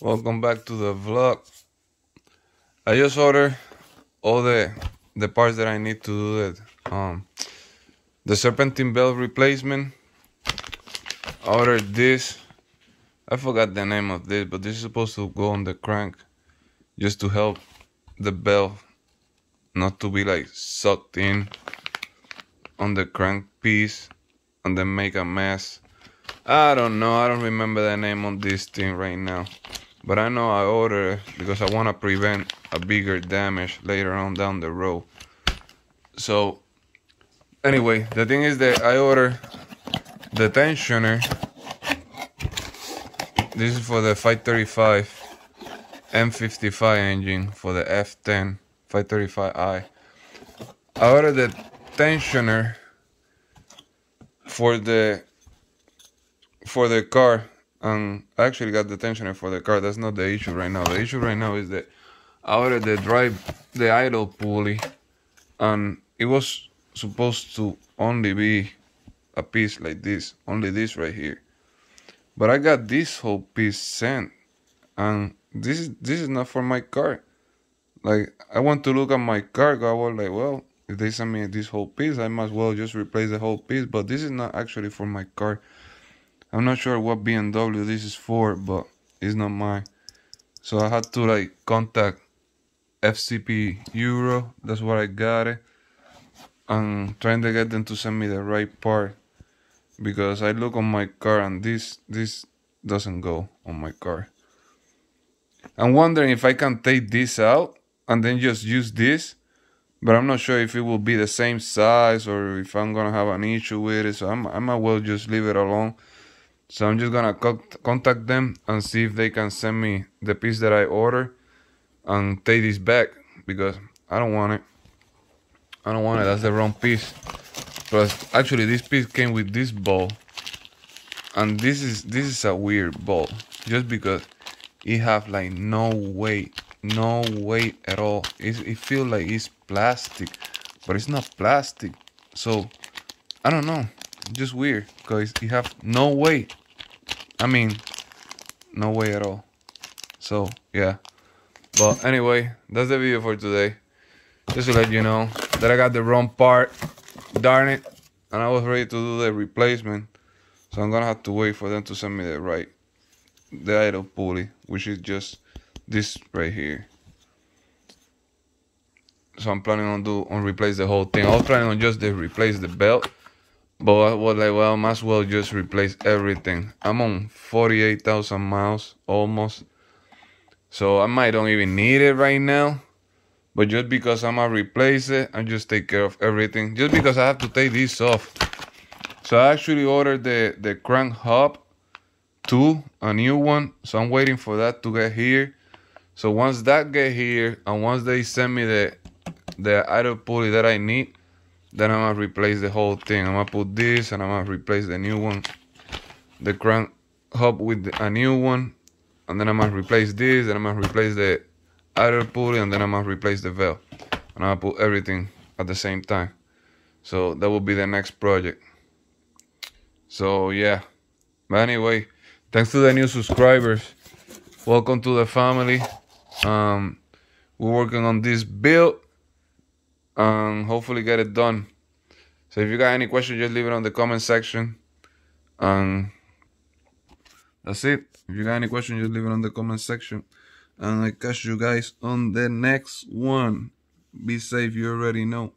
Welcome back to the vlog. I just ordered all the parts that I need to do the serpentine belt replacement. I ordered this. I forgot the name of this, but this is supposed to go on the crank just to help the belt not to be like sucked in on the crank piece and then make a mess. I don't know. I don't remember the name on this thing right now. But I know I ordered it because I want to prevent a bigger damage later on down the road. So, anyway, the thing is that I ordered the tensioner. This is for the 535 M55 engine for the F10 535I. I ordered the tensioner for the car. And I actually got the tensioner for the car. That's not the issue right now. The issue right now is that I ordered the idle pulley, and it was supposed to only be a piece like this, only this right here. But I got this whole piece sent, and this is not for my car. Like, I want to look at my car, I was like, well, if they send me this whole piece, I might as well just replace the whole piece. But this is not actually for my car. I'm not sure what BMW this is for, but it's not mine. So I had to like contact FCP Euro. That's where I got it. And trying to get them to send me the right part, because I look on my car and this doesn't go on my car. I'm wondering if I can take this out and then just use this, but I'm not sure if it will be the same size or if I'm gonna have an issue with it. So I might well just leave it alone. So I'm just gonna contact them and see if they can send me the piece that I ordered and take this back, because I don't want it. I don't want it. That's the wrong piece. Plus, actually, this piece came with this ball, and this is a weird ball, just because it have like no weight at all. It feels like it's plastic, but it's not plastic. So I don't know. It's just weird because it have no weight. I mean, no way at all. So, yeah. But anyway, that's the video for today. Just to let you know that I got the wrong part. Darn it. And I was ready to do the replacement. So I'm going to have to wait for them to send me the idle pulley, which is just this right here. So I'm planning on replace the whole thing. I was planning on just replace the belt. But I was like, well, might as well just replace everything. I'm on 48,000 miles almost. So I might don't even need it right now. But just because I'm gonna replace it, I just take care of everything. Just because I have to take this off. So I actually ordered the crank hub 2, a new one. So I'm waiting for that to get here. So once that get here, and once they send me the idle pulley that I need, then I'm gonna replace the whole thing. I'm gonna put this and I'm gonna replace the new one, the crank hub with a new one, and then I'm gonna replace this, and I'm gonna replace the idle pulley, and then I'm gonna replace the valve. And I'm gonna put everything at the same time. So that will be the next project. So yeah. But anyway, thanks to the new subscribers. Welcome to the family. We're working on this build and hopefully get it done. So if you got any questions, just leave it on the comment section. And that's it. If you got any questions, just leave it on the comment section. And I catch you guys on the next one. Be safe, you already know.